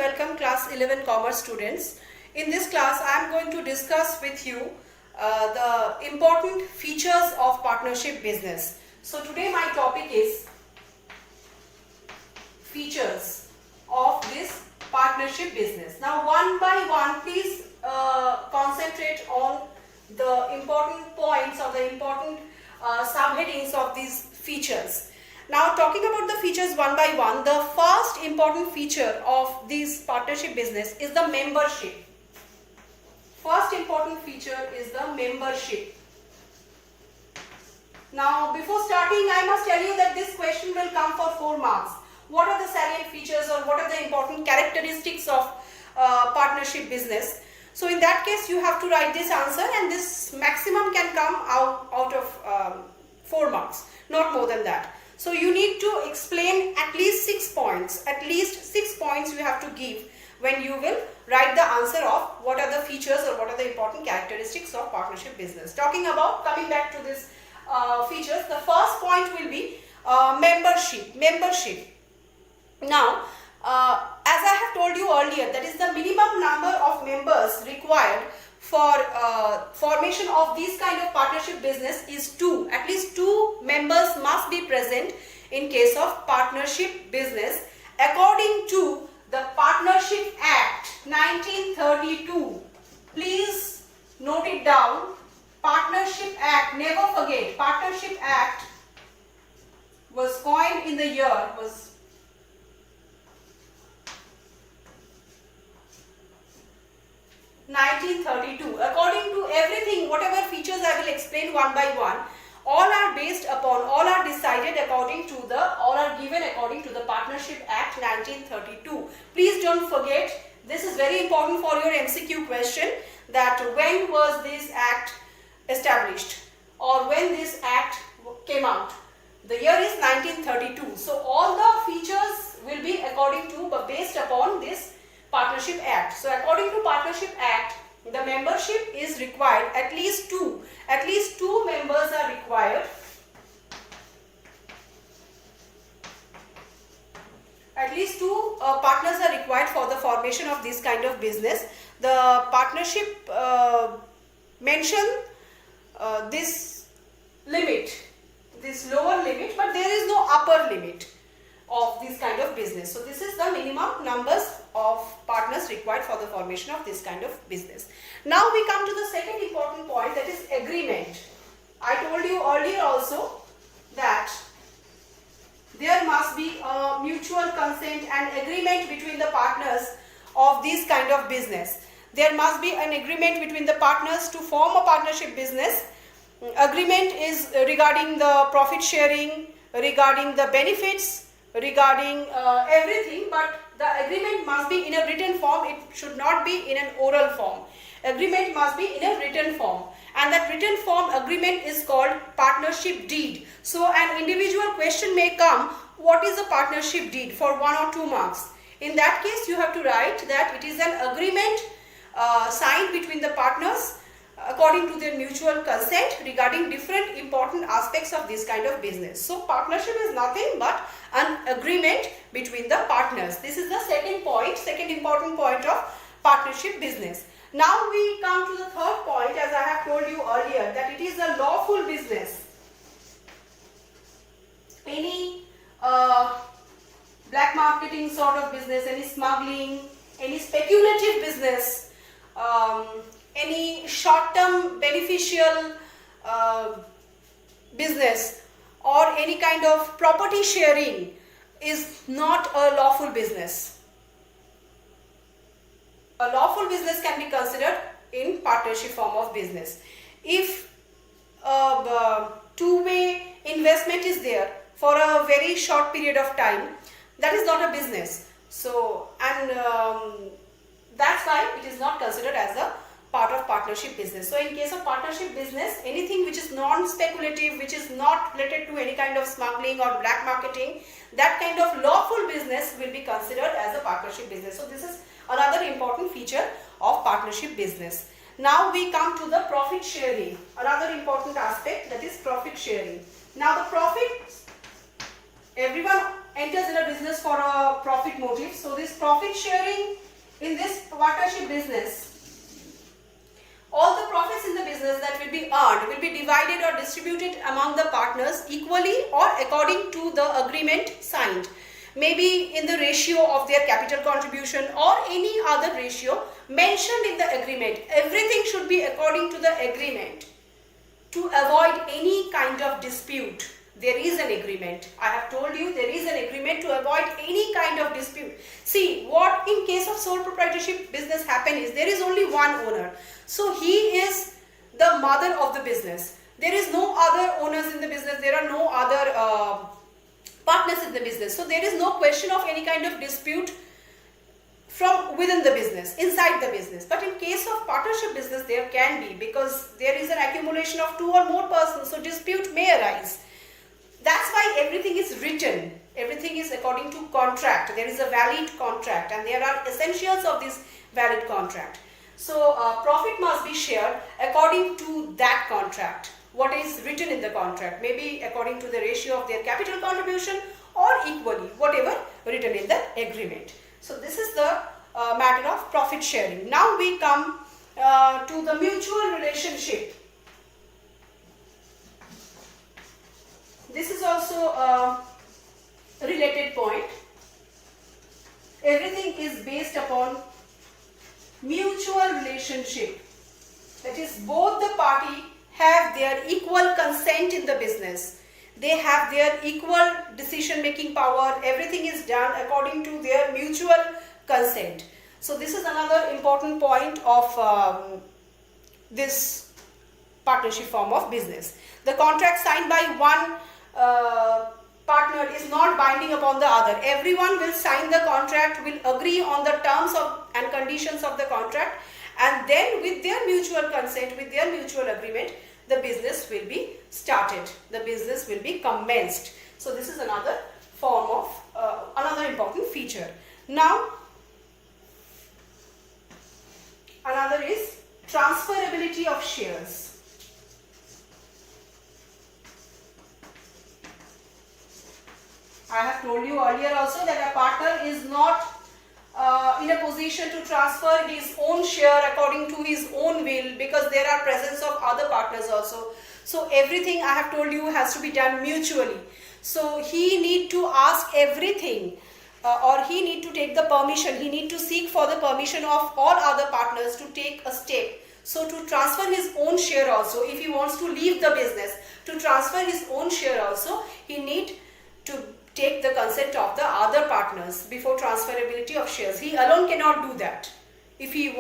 welcome class 11 commerce students. In this class I am going to discuss with you the important features of partnership business. So today my topic is features of this partnership business. Now one by one please concentrate on the important points or the important subheadings of these features. Now talking about the features one by one, the first important feature of this partnership business is the membership. First important feature is the membership. Now before starting I must tell you that this question will come for 4 marks. What are the salient features or what are the important characteristics of partnership business? So in that case you have to write this answer, and this maximum can come out of 4 marks, not more than that. So you need to explain at least 6 points. At least 6 points you have to give when you will write the answer of what are the features or what are the important characteristics of partnership business. Talking about, coming back to this features, the first point will be membership. Now, as I have told you earlier, that is the minimum number of members required for formation of this kind of partnership business is 2. At least 2 members must be present in case of partnership business according to the Partnership Act 1932. Please note it down. Partnership Act, never forget, Partnership Act was coined in the year, was 1932. According to everything, whatever features I will explain one by one, all are based upon, all are decided according to the, all are given according to the Partnership Act 1932. Please don't forget, this is very important for your MCQ question, that when was this act established or when this act came out. The year is 1932. So all the features will be according to, but based upon this Partnership Act. So according to Partnership Act, the membership is required, at least 2. At least 2 members are required. At least 2 partners are required for the formation of this kind of business. The partnership mention this limit, this lower limit, but there is no upper limit of this kind of business. So this is the minimum numbers of partners required for the formation of this kind of business. Now we come to the second important point, that is agreement. I told you earlier also that there must be a mutual consent and agreement between the partners of this kind of business. There must be an agreement between the partners to form a partnership business. Agreement is regarding the profit sharing, regarding the benefits, regarding everything, but the agreement must be in a written form. It should not be in an oral form. Agreement must be in a written form, and that written form agreement is called partnership deed. So an individual question may come, what is a partnership deed, for 1 or 2 marks. In that case you have to write that it is an agreement signed between the partners according to their mutual consent regarding different important aspects of this kind of business. So partnership is nothing but an agreement between the partners. This is the second point, second important point of partnership business. Now we come to the third point, as I have told you earlier, that it is a lawful business. Any black marketing sort of business, any smuggling, any speculative business, any short-term beneficial business or any kind of property sharing is not a lawful business. A lawful business can be considered in partnership form of business. If two-way investment is there for a very short period of time, that is not a business. So, and that's why it is not considered as a part of partnership business. So in case of partnership business, anything which is non-speculative, which is not related to any kind of smuggling or black marketing, that kind of lawful business will be considered as a partnership business. So this is another important feature of partnership business. Now we come to the profit sharing, another important aspect, that is profit sharing. Now the profit, everyone enters in a business for a profit motive. So this profit sharing in this partnership business, all the profits in the business that will be earned will be divided or distributed among the partners equally or according to the agreement signed. Maybe in the ratio of their capital contribution or any other ratio mentioned in the agreement. Everything should be according to the agreement to avoid any kind of dispute. There is an agreement. I have told you there is an agreement to avoid any kind of dispute. See, what in case of sole proprietorship business happen is there is only one owner. So he is the mother of the business. There is no other owners in the business. There are no other partners in the business. So there is no question of any kind of dispute from within the business, inside the business. But in case of partnership business, there can be, because there is an accumulation of 2 or more persons, so dispute may arise. That's why everything is written. Everything is according to contract. There is a valid contract and there are essentials of this valid contract. So profit must be shared according to that contract. What is written in the contract, maybe according to the ratio of their capital contribution or equally, whatever written in the agreement. So this is the matter of profit sharing. Now we come to the mutual relationship. This is also a related point. Everything is based upon mutual relationship. That is, both the party have their equal consent in the business. They have their equal decision making power. Everything is done according to their mutual consent. So this is another important point of this partnership form of business. The contract signed by one partner is not binding upon the other. Everyone will sign the contract, will agree on the terms of and conditions of the contract, and then with their mutual consent, with their mutual agreement, the business will be started. The business will be commenced. So this is another form of another important feature. Now another is transferability of shares. I have told you earlier also that a partner is not in a position to transfer his own share according to his own will, because there are presence of other partners also. So everything I have told you has to be done mutually. So he need to ask everything or he need to take the permission. He need to seek for the permission of all other partners to take a step. So to transfer his own share also, if he wants to leave the business, to transfer his own share also, he need to take the consent of the other partners before transferability of shares. He alone cannot do that. If he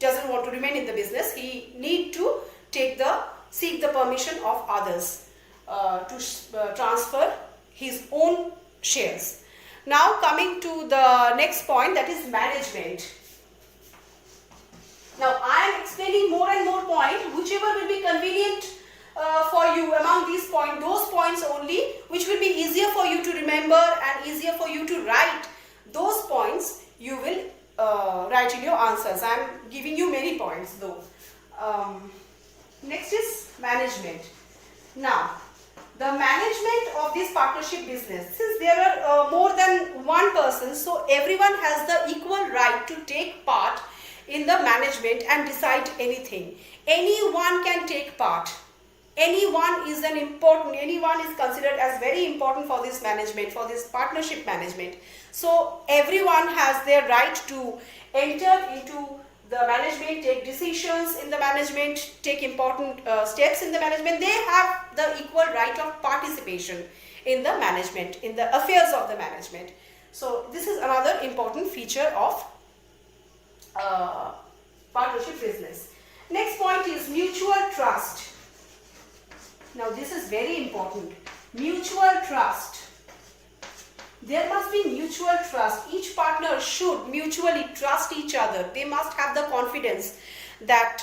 doesn't want to remain in the business, he need to seek the permission of others to transfer his own shares. Now coming to the next point, that is management. Now I am explaining more and more points, whichever will be convenient for you among these points, those points only which will be easier for you to remember and easier for you to write. Those points you will write in your answers. I am giving you many points though. Next is management. Now the management of this partnership business, since there are more than one person, so everyone has the equal right to take part in the management and decide anything. Anyone can take part. Anyone is considered as very important for this management, for this partnership management. So everyone has their right to enter into the management, take decisions in the management, take important steps in the management. They have the equal right of participation in the management, in the affairs of the management. So this is another important feature of partnership business. Next point is mutual trust. Now this is very important. Mutual trust. There must be mutual trust. Each partner should mutually trust each other. They must have the confidence that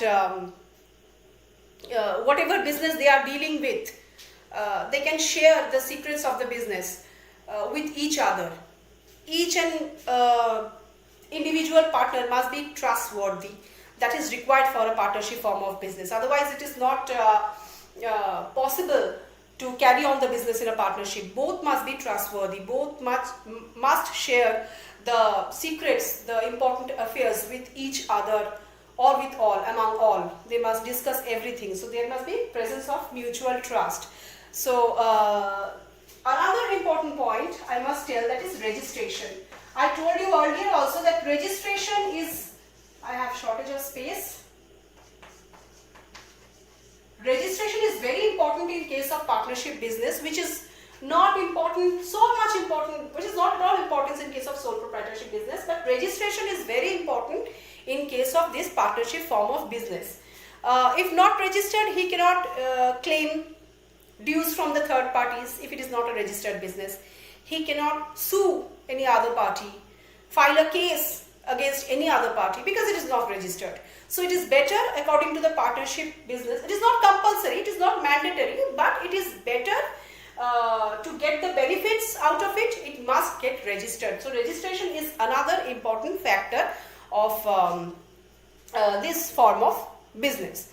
whatever business they are dealing with, they can share the secrets of the business with each other. Each and individual partner must be trustworthy. That is required for a partnership form of business. Otherwise it is not possible to carry on the business in a partnership. Both must be trustworthy. Both must share the secrets, the important affairs with each other or with all, among all. They must discuss everything. So there must be presence of mutual trust. So another important point I must tell, that is registration. I told you earlier also that registration is, I have shortage of space. Registration is very important in case of partnership business, which is not important, so much important, which is not at all important in case of sole proprietorship business, but registration is very important in case of this partnership form of business. If not registered, he cannot claim dues from the third parties if it is not a registered business. He cannot sue any other party, file a case against any other party because it is not registered. So it is better, according to the partnership business, it is not compulsory, it is not mandatory, but it is better to get the benefits out of it, it must get registered. So registration is another important factor of this form of business.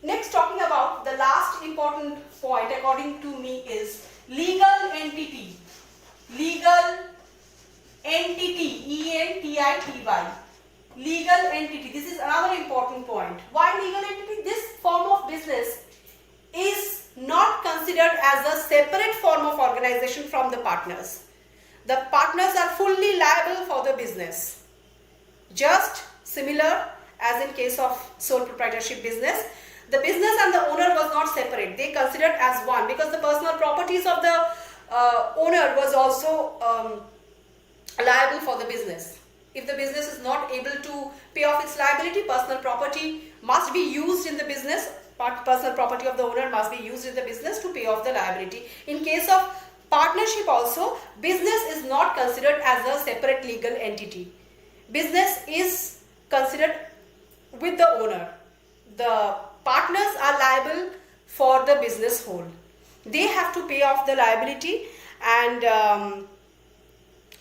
Next, talking about the last important point according to me is legal entity. Legal entity, E-N-T-I-T-Y. Legal entity, this is another important point. Why legal entity? This form of business is not considered as a separate form of organization from the partners. The partners are fully liable for the business. Just similar as in case of sole proprietorship business, the business and the owner was not separate. They considered as one because the personal properties of the owner was also liable for the business. If the business is not able to pay off its liability, personal property must be used in the business. Personal property of the owner must be used in the business to pay off the liability. In case of partnership also, business is not considered as a separate legal entity. Business is considered with the owner. The partners are liable for the business whole. They have to pay off the liability, and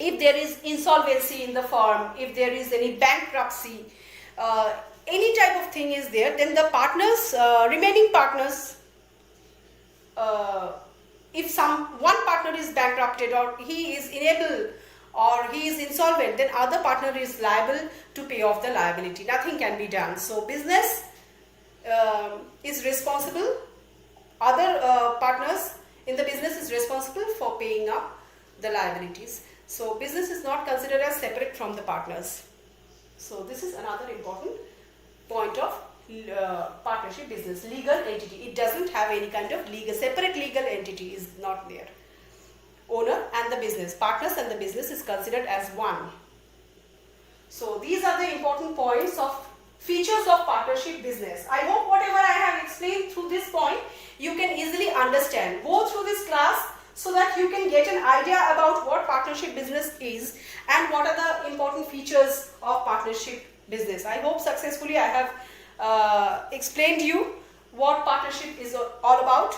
if there is insolvency in the firm, if there is any bankruptcy, any type of thing is there, then the partners, remaining partners, if one partner is bankrupted or he is unable or he is insolvent, then other partner is liable to pay off the liability. Nothing can be done. So business is responsible, other partners in the business is responsible for paying up the liabilities. So business is not considered as separate from the partners. So this is another important point of partnership business. Legal entity, it doesn't have any kind of separate legal entity is not there. Owner and the business, partners and the business is considered as one. So these are the important points of features of partnership business. I hope whatever I have explained through this point, you can easily understand. Go through this class so that you can get an idea about what partnership business is and what are the important features of partnership business. I hope successfully I have explained you what partnership is all about.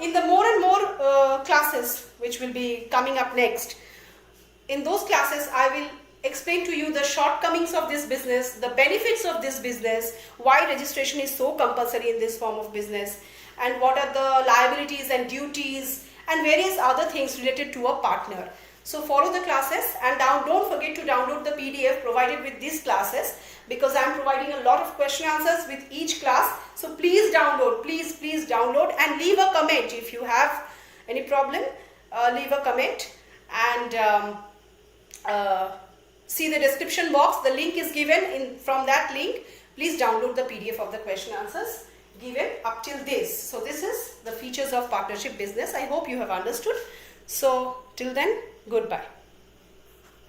In the more and more classes which will be coming up next, in those classes I will explain to you the shortcomings of this business, the benefits of this business, why registration is so compulsory in this form of business, and what are the liabilities and duties and various other things related to a partner. So follow the classes, and don't forget to download the PDF provided with these classes, because I am providing a lot of question answers with each class. So please download, please download, and leave a comment if you have any problem. Leave a comment, and see the description box. The link is given from that link. Please download the PDF of the question answers given up till this. So this is the features of partnership business. I hope you have understood. So till then, goodbye.